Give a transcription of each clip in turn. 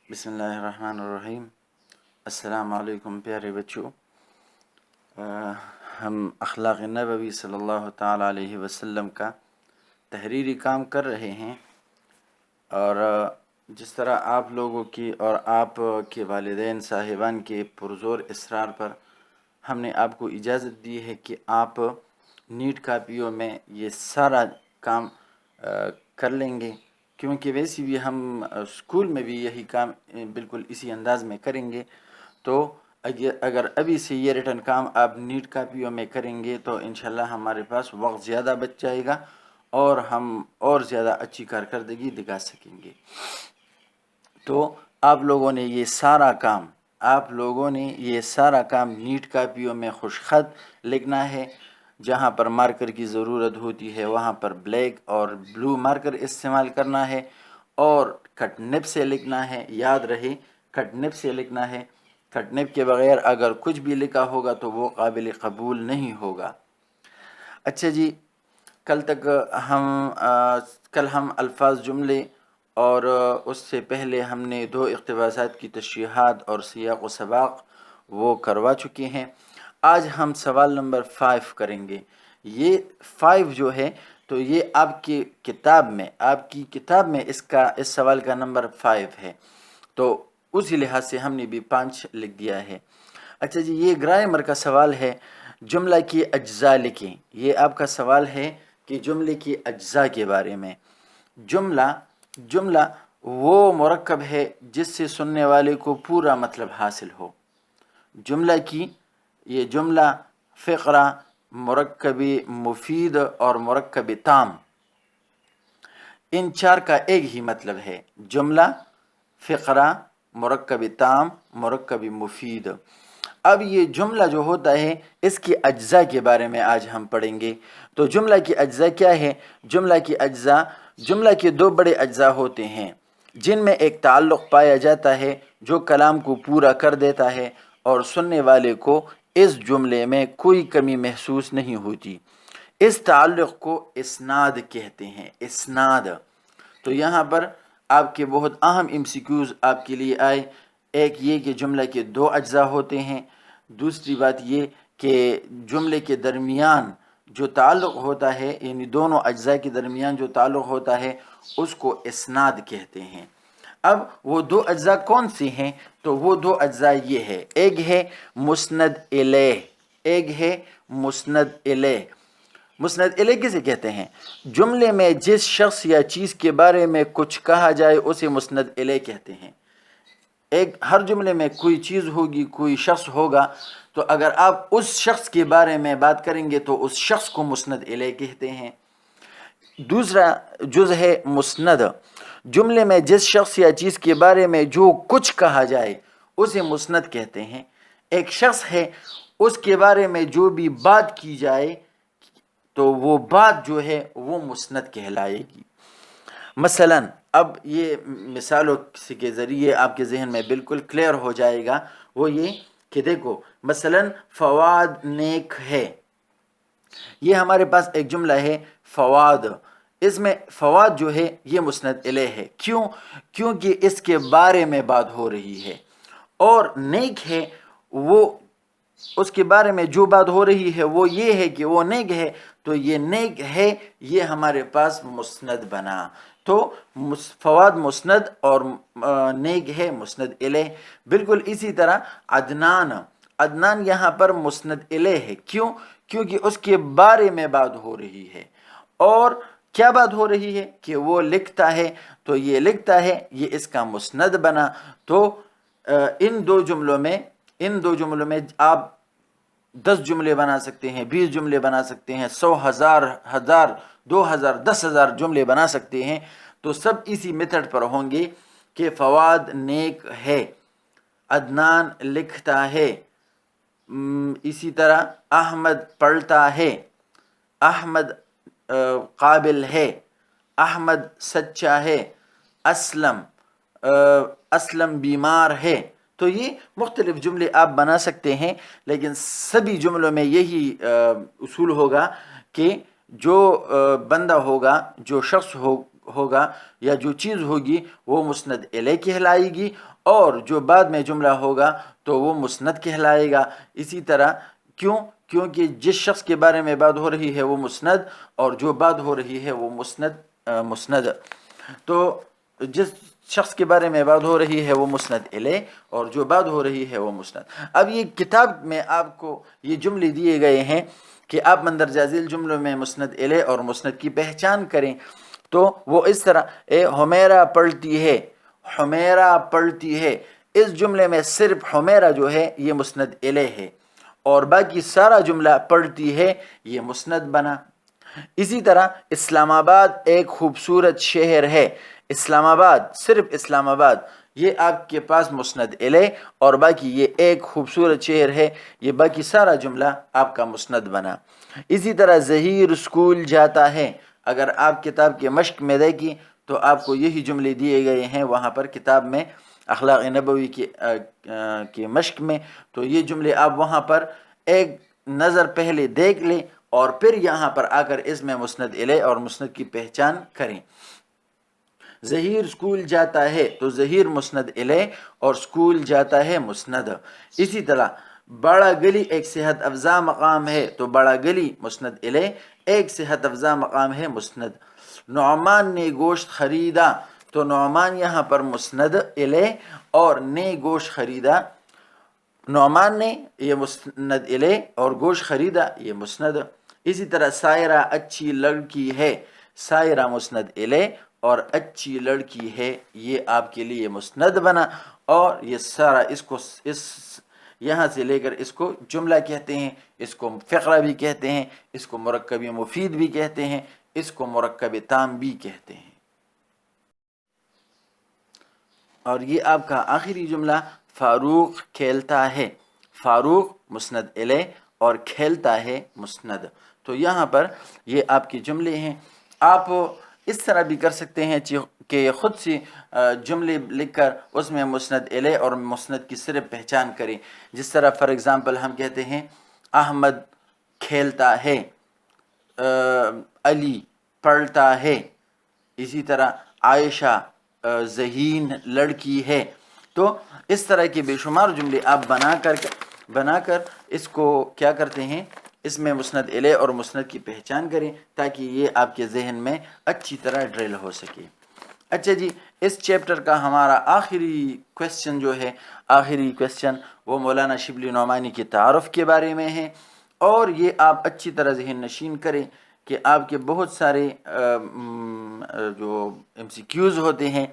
بسم اللہ الرحمن الرحیم۔ السلام علیکم پیارے بچوں، ہم اخلاق نبوی صلی اللہ تعالی علیہ وسلم کا تحریری کام کر رہے ہیں، اور جس طرح آپ لوگوں کی اور آپ کے والدین صاحبان کے پرزور اصرار پر ہم نے آپ کو اجازت دی ہے کہ آپ نیٹ کاپیوں میں یہ سارا کام کر لیں گے، کیونکہ ویسے بھی ہم اسکول میں بھی یہی کام بالکل اسی انداز میں کریں گے۔ تو اگر ابھی سے یہ ریٹن کام آپ نیٹ کاپیوں میں کریں گے تو انشاءاللہ ہمارے پاس وقت زیادہ بچ جائے گا اور ہم اور زیادہ اچھی کارکردگی دکھا سکیں گے۔ تو آپ لوگوں نے یہ سارا کام نیٹ کاپیوں میں خوش خط لکھنا ہے۔ جہاں پر مارکر کی ضرورت ہوتی ہے وہاں پر بلیک اور بلو مارکر استعمال کرنا ہے، اور کٹ نب سے لکھنا ہے۔ یاد رہے، کٹ نب سے لکھنا ہے، کٹ نب کے بغیر اگر کچھ بھی لکھا ہوگا تو وہ قابل قبول نہیں ہوگا۔ اچھا جی، کل ہم الفاظ، جملے اور اس سے پہلے ہم نے 2 اقتباسات کی تشریحات اور سیاق و سباق وہ کروا چکے ہیں۔ آج ہم سوال نمبر 5 کریں گے۔ یہ 5 جو ہے تو یہ آپ کی کتاب میں اس سوال کا نمبر 5 ہے، تو اسی لحاظ سے ہم نے بھی 5 لکھ دیا ہے۔ اچھا جی، یہ گرامر کا سوال ہے، جملہ کی اجزاء لکھیں۔ یہ آپ کا سوال ہے کہ جملے کی اجزاء کے بارے میں۔ جملہ وہ مرکب ہے جس سے سننے والے کو پورا مطلب حاصل ہو۔ یہ جملہ، فقرہ، مرکب مفید اور مرکب تام، ان 4 کا ایک ہی مطلب ہے۔ جملہ، فقرہ، مرکب تام، مرکب مفید۔ اب یہ جملہ جو ہوتا ہے اس کی اجزاء کے بارے میں آج ہم پڑھیں گے۔ تو جملہ کی اجزاء کیا ہے؟ جملہ کے 2 بڑے اجزاء ہوتے ہیں جن میں ایک تعلق پایا جاتا ہے جو کلام کو پورا کر دیتا ہے اور سننے والے کو اس جملے میں کوئی کمی محسوس نہیں ہوتی۔ اس تعلق کو اسناد کہتے ہیں۔ اسناد۔ تو یہاں پر آپ کے بہت اہم MCQs آپ کے لیے آئے۔ ایک یہ کہ جملہ کے 2 اجزاء ہوتے ہیں، دوسری بات یہ کہ جملے کے درمیان جو تعلق ہوتا ہے، یعنی دونوں اجزاء کے درمیان جو تعلق ہوتا ہے اس کو اسناد کہتے ہیں۔ اب وہ 2 اجزاء کون سے ہیں؟ تو وہ 2 اجزاء یہ ہے، ایک ہے مسند الیہ۔ مسند الیہ کسے کہتے ہیں؟ جملے میں جس شخص یا چیز کے بارے میں کچھ کہا جائے اسے مسند الیہ کہتے ہیں۔ ہر جملے میں کوئی چیز ہوگی، کوئی شخص ہوگا، تو اگر آپ اس شخص کے بارے میں بات کریں گے تو اس شخص کو مسند الیہ کہتے ہیں۔ دوسرا جز ہے مسند۔ جملے میں جس شخص یا چیز کے بارے میں جو کچھ کہا جائے اسے مسند کہتے ہیں۔ ایک شخص ہے، اس کے بارے میں جو بھی بات کی جائے تو وہ بات جو ہے وہ مسند کہلائے گی۔ مثلا اب یہ مثالوں کے ذریعے آپ کے ذہن میں بالکل کلیئر ہو جائے گا۔ وہ یہ کہ دیکھو، مثلا فواد نیک ہے، یہ ہمارے پاس ایک جملہ ہے فواد۔ اس میں فواد جو ہے یہ مسند الیہ ہے۔ کیونکہ اس کے بارے میں بات ہو رہی ہے، اور نیک ہے، وہ اس کے بارے میں جو بات ہو رہی ہے وہ یہ ہے کہ وہ نیک ہے، تو یہ نیک ہے، یہ ہمارے پاس مسند بنا۔ تو فواد مسند اور نیک ہے مسند الیہ۔ بالکل اسی طرح عدنان یہاں پر مسند الیہ ہے۔ کیونکہ اس کے بارے میں بات ہو رہی ہے، اور کیا بات ہو رہی ہے کہ وہ لکھتا ہے، تو یہ لکھتا ہے، یہ اس کا مسند بنا۔ تو ان دو جملوں میں آپ 10 جملے بنا سکتے ہیں، 20 جملے بنا سکتے ہیں، 100، 1000، 2000، 10,000 جملے بنا سکتے ہیں۔ تو سب اسی میتھڈ پر ہوں گے کہ فواد نیک ہے، عدنان لکھتا ہے، اسی طرح احمد پڑھتا ہے، احمد قابل ہے، احمد سچا ہے، اسلم بیمار ہے۔ تو یہ مختلف جملے آپ بنا سکتے ہیں، لیکن سبھی جملوں میں یہی اصول ہوگا کہ جو بندہ ہوگا، جو شخص ہوگا یا جو چیز ہوگی وہ مسند الیہ کہلائے گی، اور جو بعد میں جملہ ہوگا تو وہ مسند کہلائے گا۔ اسی طرح کیونکہ جس شخص کے بارے میں بات ہو رہی ہے وہ مسند، اور جو بات ہو رہی ہے وہ مسند۔ تو جس شخص کے بارے میں بات ہو رہی ہے وہ مسند الیہ، اور جو بات ہو رہی ہے وہ مسند۔ اب یہ کتاب میں آپ کو یہ جملے دیے گئے ہیں کہ آپ مندرجہ ذیل جملوں میں مسند الیہ اور مسند کی پہچان کریں۔ تو وہ اس طرح، حمیرہ پڑھتی ہے، حمیرہ پڑھتی ہے، اس جملے میں صرف حمیرہ جو ہے یہ مسند الیہ ہے، اور باقی سارا جملہ پڑھتی ہے یہ مسند بنا۔ اسی طرح اسلام آباد ایک خوبصورت شہر ہے، اسلام آباد، صرف اسلام آباد، یہ آپ کے پاس مسند الیہ، اور باقی یہ ایک خوبصورت شہر ہے، یہ باقی سارا جملہ آپ کا مسند بنا۔ اسی طرح ظہیر اسکول جاتا ہے، اگر آپ کتاب کے مشق میں دیکھیں تو آپ کو یہی جملے دیے گئے ہیں وہاں پر کتاب میں، اخلاق نبوی کی مشق میں، تو یہ جملے آپ وہاں پر ایک نظر پہلے دیکھ لیں اور پھر یہاں پر آ کر اس میں مسند الیہ اور مسند کی پہچان کریں۔ ظہیر اسکول جاتا ہے تو ظہیر مسند الیہ اور اسکول جاتا ہے مسند۔ اسی طرح بڑا گلی ایک صحت افزا مقام ہے تو بڑا گلی مسند الیہ، ایک صحت افزا مقام ہے مسند۔ نعمان نے گوشت خریدا تو نعمان یہاں پر مسند الیہ اور نے گوشت خریدا، نعمان نے یہ مسند الیہ اور گوشت خریدا یہ مسند۔ اسی طرح سائرہ اچھی لڑکی ہے، سائرہ مسند الیہ اور اچھی لڑکی ہے یہ آپ کے لیے مسند بنا، اور یہ سارا اس یہاں سے لے کر اس کو جملہ کہتے ہیں، اس کو فقرہ بھی کہتے ہیں، اس کو مرکب مفید بھی کہتے ہیں، اس کو مرکب تام بھی کہتے ہیں۔ اور یہ آپ کا آخری جملہ فاروق کھیلتا ہے، فاروق مسند الیہ اور کھیلتا ہے مسند۔ تو یہاں پر یہ آپ کے جملے ہیں۔ آپ اس طرح بھی کر سکتے ہیں کہ خود سے جملے لکھ کر اس میں مسند الیہ اور مسند کی صرف پہچان کریں۔ جس طرح فار ایگزامپل ہم کہتے ہیں احمد کھیلتا ہے، علی پڑھتا ہے، اسی طرح عائشہ ذہین لڑکی ہے۔ تو اس طرح کے بے شمار جملے آپ بنا کر اس کو کیا کرتے ہیں، اس میں مسند الیہ اور مسند کی پہچان کریں تاکہ یہ آپ کے ذہن میں اچھی طرح ڈرل ہو سکے۔ اچھا جی، اس چیپٹر کا ہمارا آخری کویسچن جو ہے، آخری کویسچن وہ مولانا شبلی نعمانی کے تعارف کے بارے میں ہے، اور یہ آپ اچھی طرح ذہن نشین کریں کہ آپ کے بہت سارے جو MCQs ہوتے ہیں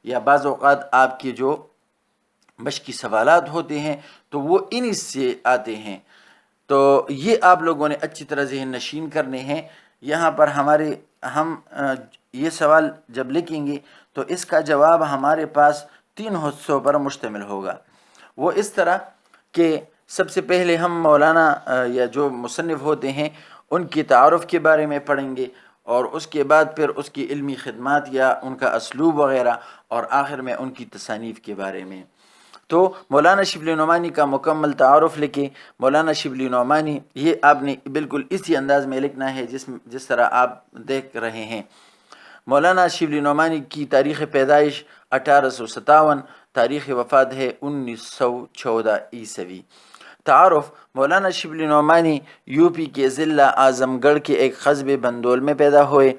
یا بعض اوقات آپ کے جو مشقی سوالات ہوتے ہیں تو وہ انہی سے آتے ہیں، تو یہ آپ لوگوں نے اچھی طرح ذہن نشین کرنے ہیں۔ یہاں پر ہم یہ سوال جب لکھیں گے تو اس کا جواب ہمارے پاس 3 حصوں پر مشتمل ہوگا۔ وہ اس طرح کہ سب سے پہلے ہم مولانا یا جو مصنف ہوتے ہیں ان کی تعارف کے بارے میں پڑھیں گے، اور اس کے بعد پھر اس کی علمی خدمات یا ان کا اسلوب وغیرہ، اور آخر میں ان کی تصانیف کے بارے میں۔ تو مولانا شبلی نعمانی کا مکمل تعارف لکھیں۔ مولانا شبلی نعمانی، یہ آپ نے بالکل اسی انداز میں لکھنا ہے جس طرح آپ دیکھ رہے ہیں۔ مولانا شبلی نعمانی کی تاریخ پیدائش 1857، تاریخ وفات ہے 1914 عیسوی۔ تعارف: مولانا شبلی نعمانی UP کے ضلع اعظم گڑھ کے ایک قصبے بندول میں پیدا ہوئے۔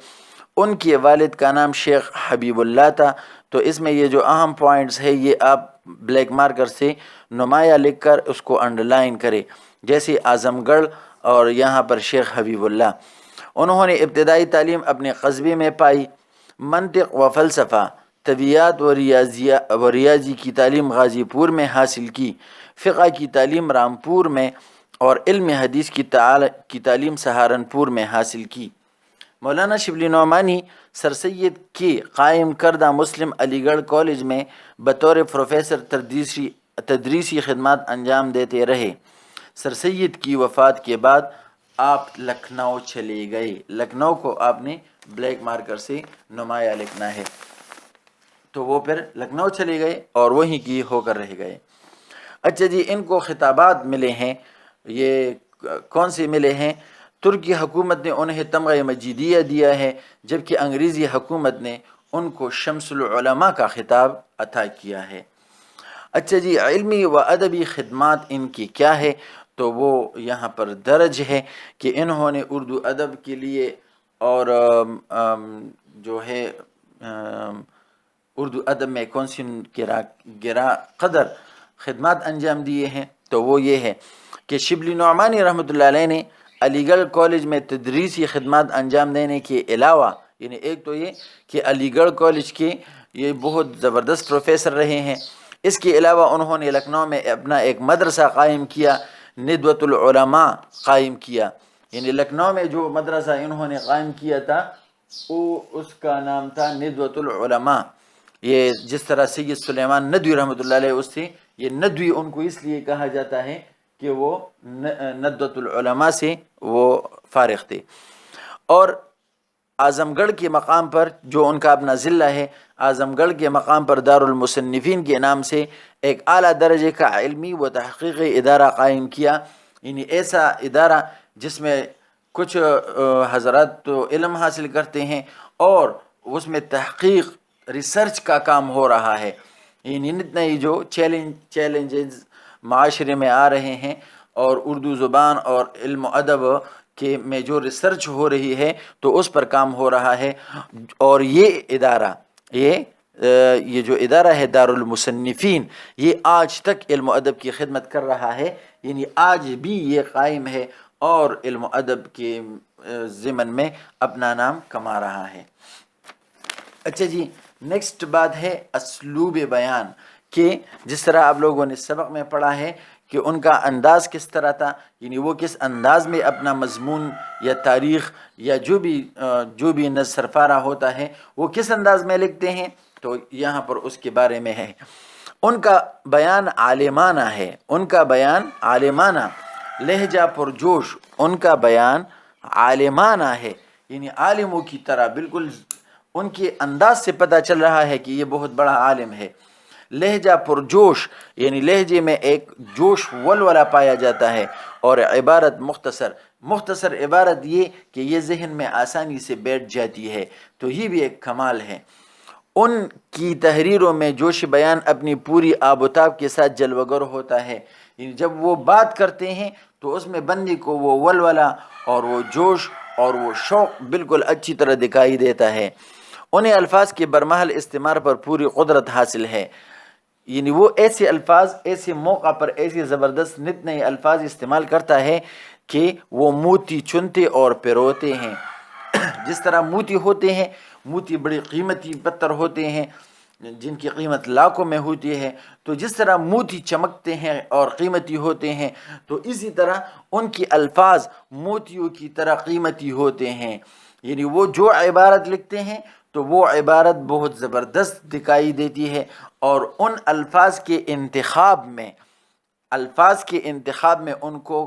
ان کے والد کا نام شیخ حبیب اللہ تھا۔ تو اس میں یہ جو اہم پوائنٹس ہے یہ آپ بلیک مارکر سے نمایاں لکھ کر اس کو انڈرلائن کرے، جیسے اعظم گڑھ اور یہاں پر شیخ حبیب اللہ۔ انہوں نے ابتدائی تعلیم اپنے قصبے میں پائی۔ منطق و فلسفہ، طبیعیات و ریاضی کی تعلیم غازی پور میں حاصل کی، فقہ کی تعلیم رامپور میں، اور علم حدیث کی تعلیم سہارنپور میں حاصل کی۔ مولانا شبلی نعمانی سر سید کے قائم کردہ مسلم علی گڑھ کالج میں بطور پروفیسر تدریسی خدمات انجام دیتے رہے۔ سر سید کی وفات کے بعد آپ لکھنؤ چلے گئے۔ لکھنؤ کو آپ نے بلیک مارکر سے نمایاں لکھنا ہے۔ تو وہ پھر لکھنؤ چلے گئے اور وہیں کی ہو کر رہ گئے۔ اچھا جی، ان کو خطابات ملے ہیں، یہ کون سے ملے ہیں؟ ترکی حکومت نے انہیں تمغہ مجیدیہ دیا ہے، جبکہ انگریزی حکومت نے ان کو شمس العلماء کا خطاب عطا کیا ہے۔ اچھا جی، علمی و ادبی خدمات ان کی کیا ہے؟ تو وہ یہاں پر درج ہے کہ انہوں نے اردو ادب کے لیے اور جو ہے اردو ادب میں کون سی گرا قدر خدمات انجام دیے ہیں، تو وہ یہ ہے کہ شبلی نعمانی رحمۃ اللہ علیہ نے علی گڑھ کالج میں تدریسی خدمات انجام دینے کے علاوہ، یعنی ایک تو یہ کہ علی گڑھ کالج کے یہ بہت زبردست پروفیسر رہے ہیں، اس کے علاوہ انہوں نے لکھنؤ میں اپنا ایک مدرسہ قائم کیا، ندوۃ العلماء قائم کیا، یعنی لکھنؤ میں جو مدرسہ انہوں نے قائم کیا تھا وہ اس کا نام تھا ندوۃ العلماء۔ یہ جس طرح سید سلیمان ندوی رحمۃ اللہ علیہ، اس سے یہ ندوی ان کو اس لیے کہا جاتا ہے کہ وہ ندوۃ العلماء سے وہ فارغ تھے۔ اور اعظم گڑھ کے مقام پر جو ان کا اپنا ضلع ہے، اعظم گڑھ کے مقام پر دار المصنفین کے نام سے ایک اعلیٰ درجے کا علمی و تحقیقی ادارہ قائم کیا، یعنی ایسا ادارہ جس میں کچھ حضرات تو علم حاصل کرتے ہیں اور اس میں تحقیق ریسرچ کا کام ہو رہا ہے، یعنی نئی جو چیلنجز معاشرے میں آ رہے ہیں اور اردو زبان اور علم و ادب کہ میں جو ریسرچ ہو رہی ہے تو اس پر کام ہو رہا ہے۔ اور یہ ادارہ یہ جو ادارہ ہے دار المصنفین، یہ آج تک علم و ادب کی خدمت کر رہا ہے، یعنی آج بھی یہ قائم ہے اور علم و ادب کے ضمن میں اپنا نام کما رہا ہے۔ اچھا جی، نیکسٹ بات ہے اسلوب بیان، کہ جس طرح آپ لوگوں نے سبق میں پڑھا ہے کہ ان کا انداز کس طرح تھا، یعنی وہ کس انداز میں اپنا مضمون یا تاریخ یا جو بھی نثر پارہ ہوتا ہے وہ کس انداز میں لکھتے ہیں، تو یہاں پر اس کے بارے میں ہے۔ ان کا بیان عالمانہ ہے، ان کا بیان عالمانہ، لہجہ پرجوش، ان کا بیان عالمانہ ہے، یعنی عالموں کی طرح بالکل ان کے انداز سے پتہ چل رہا ہے کہ یہ بہت بڑا عالم ہے۔ لہجہ پرجوش، یعنی لہجے میں ایک جوش ولولہ پایا جاتا ہے، اور عبارت مختصر عبارت یہ کہ یہ ذہن میں آسانی سے بیٹھ جاتی ہے، تو یہ بھی ایک کمال ہے۔ ان کی تحریروں میں جوش بیان اپنی پوری آب و تاب کے ساتھ جلوہ گر ہوتا ہے، یعنی جب وہ بات کرتے ہیں تو اس میں بندے کو وہ ولولہ اور وہ جوش اور وہ شوق بالکل اچھی طرح دکھائی دیتا ہے۔ انہیں الفاظ کے برمحل استعمال پر پوری قدرت حاصل ہے، یعنی وہ ایسے الفاظ ایسے موقع پر ایسے زبردست نت نئے الفاظ استعمال کرتا ہے کہ وہ موتی چنتے اور پیروتے ہیں۔ جس طرح موتی ہوتے ہیں، موتی بڑی قیمتی پتھر ہوتے ہیں جن کی قیمت لاکھوں میں ہوتی ہے، تو جس طرح موتی چمکتے ہیں اور قیمتی ہوتے ہیں، تو اسی طرح ان کی الفاظ موتیوں کی طرح قیمتی ہوتے ہیں، یعنی وہ جو عبارت لکھتے ہیں تو وہ عبارت بہت زبردست دکھائی دیتی ہے، اور ان الفاظ کے انتخاب میں ان کو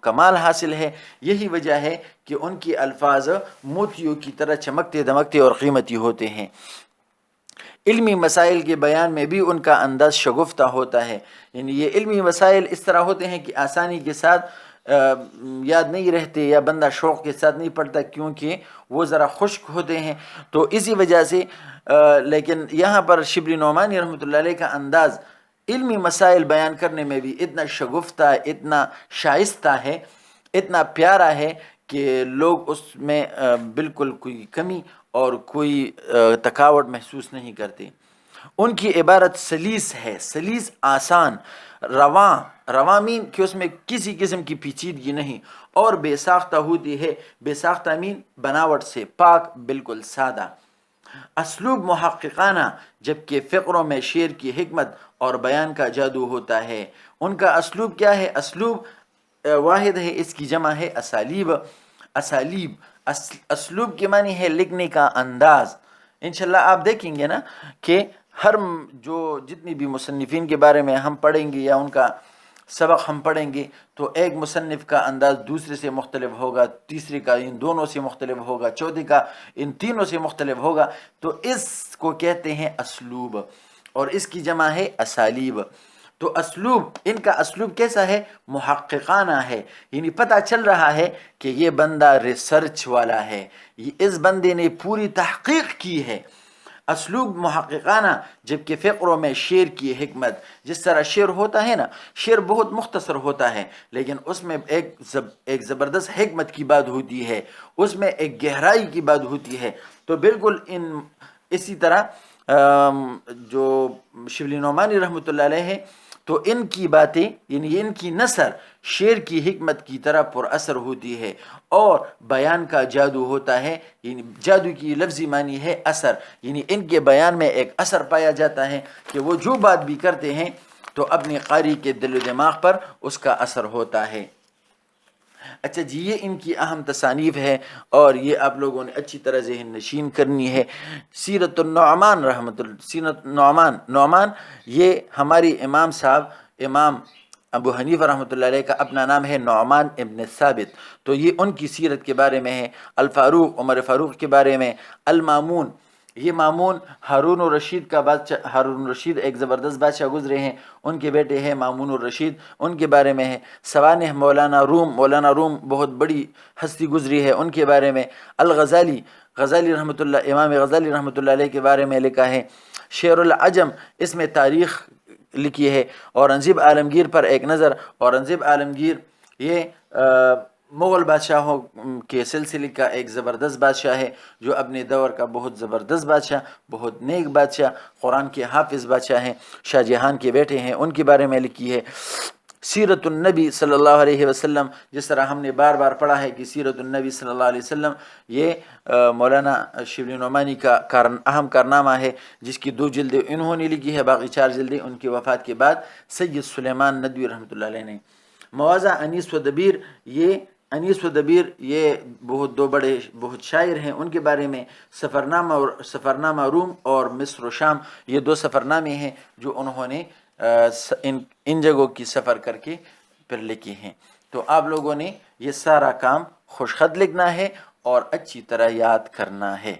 کمال حاصل ہے۔ یہی وجہ ہے کہ ان کی الفاظ موتیوں کی طرح چمکتے دمکتے اور قیمتی ہوتے ہیں۔ علمی مسائل کے بیان میں بھی ان کا انداز شگفتہ ہوتا ہے، یعنی یہ علمی مسائل اس طرح ہوتے ہیں کہ آسانی کے ساتھ یاد نہیں رہتے یا بندہ شوق کے ساتھ نہیں پڑھتا، کیونکہ وہ ذرا خشک ہوتے ہیں، تو اسی وجہ سے لیکن یہاں پر شبلی نعمانی رحمۃ اللہ علیہ کا انداز علمی مسائل بیان کرنے میں بھی اتنا شگفتہ، اتنا شائستہ ہے، اتنا پیارا ہے کہ لوگ اس میں بالکل کوئی کمی اور کوئی تھکاوٹ محسوس نہیں کرتے۔ ان کی عبارت سلیس ہے، سلیس آسان، رواں مین کہ اس میں کسی قسم کی پیچیدگی نہیں، اور بے ساختہ ہوتی ہے، بے ساختہ مین بناوٹ سے پاک، بالکل سادہ۔ اسلوب محققانہ، جبکہ فقروں میں شعر کی حکمت اور بیان کا جادو ہوتا ہے۔ ان کا اسلوب کیا ہے؟ اسلوب واحد ہے، اس کی جمع ہے اسالیب۔ اسلوب کے معنی ہے لکھنے کا انداز۔ انشاءاللہ آپ دیکھیں گے نا کہ ہر جتنی بھی مصنفین کے بارے میں ہم پڑھیں گے یا ان کا سبق ہم پڑھیں گے تو ایک مصنف کا انداز دوسرے سے مختلف ہوگا، تیسرے کا ان دونوں سے مختلف ہوگا، چوتھے کا ان تینوں سے مختلف ہوگا، تو اس کو کہتے ہیں اسلوب، اور اس کی جمع ہے اسالیب۔ تو اسلوب، ان کا اسلوب کیسا ہے؟ محققانہ ہے، یعنی پتہ چل رہا ہے کہ یہ بندہ ریسرچ والا ہے، اس بندے نے پوری تحقیق کی ہے۔ اسلوب محققانہ، جبکہ فقروں میں شعر کی حکمت، جس طرح شعر ہوتا ہے نا، شعر بہت مختصر ہوتا ہے لیکن اس میں ایک زبردست حکمت کی بات ہوتی ہے، اس میں ایک گہرائی کی بات ہوتی ہے۔ تو بالکل اسی طرح جو شبلی نعمانی رحمۃ اللہ علیہ ہیں، تو ان کی باتیں یعنی ان کی نثر شعر کی حکمت کی طرح پر اثر ہوتی ہے، اور بیان کا جادو ہوتا ہے، یعنی جادو کی لفظی معنی ہے اثر، یعنی ان کے بیان میں ایک اثر پایا جاتا ہے کہ وہ جو بات بھی کرتے ہیں تو اپنے قاری کے دل و دماغ پر اس کا اثر ہوتا ہے۔ اچھا جی، یہ ان کی اہم تصانیف ہے اور یہ آپ لوگوں نے اچھی طرح ذہن نشین کرنی ہے۔ سیرت النعمان سیرت نعمان یہ ہماری امام صاحب امام ابو حنیفہ رحمۃ اللہ علیہ کا اپنا نام ہے نعمان ابن ثابت، تو یہ ان کی سیرت کے بارے میں ہے۔ الفاروق عمر فاروق کے بارے میں۔ المامون، یہ مامون ہارون الرشید کا بادشاہ، ہارون الرشید ایک زبردست بادشاہ گزرے ہیں، ان کے بیٹے ہیں مامون الرشید، ان کے بارے میں ہے۔ سوانح مولانا روم بہت بڑی ہستی گزری ہے، ان کے بارے میں۔ غزالی رحمۃ اللہ، امام غزالی رحمۃ اللہ علیہ کے بارے میں لکھا ہے۔ شعر العجم، اس میں تاریخ لکھی ہے۔ اورنگزیب عالمگیر پر ایک نظر۔ اورنگزیب عالمگیر یہ مغل بادشاہوں کے سلسلے کا ایک زبردست بادشاہ ہے، جو اپنے دور کا بہت زبردست بادشاہ، بہت نیک بادشاہ، قرآن کے حافظ بادشاہ ہیں، شاہ جہان کے بیٹے ہیں، ان کے بارے میں لکھی ہے۔ سیرت النبی صلی اللہ علیہ وسلم، جس طرح ہم نے بار بار پڑھا ہے کہ سیرت النبی صلی اللہ علیہ وسلم یہ مولانا شبلی نعمانی کا اہم کارنامہ ہے، جس کی 2 جلدیں انہوں نے لکھی ہے، باقی 4 جلدیں ان کی وفات کے بعد سید سلیمان ندوی رحمۃ اللہ علیہ نے۔ موازہ انیس و دبیر، انیس و دبیر یہ بہت شاعر ہیں، ان کے بارے میں سفرنامہ روم اور مصر و شام، یہ 2 سفرنامے ہیں جو انہوں نے ان جگہوں کی سفر کر کے پھر لکھے ہیں۔ تو آپ لوگوں نے یہ سارا کام خوش خط لکھنا ہے اور اچھی طرح یاد کرنا ہے۔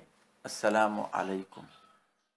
السلام علیکم۔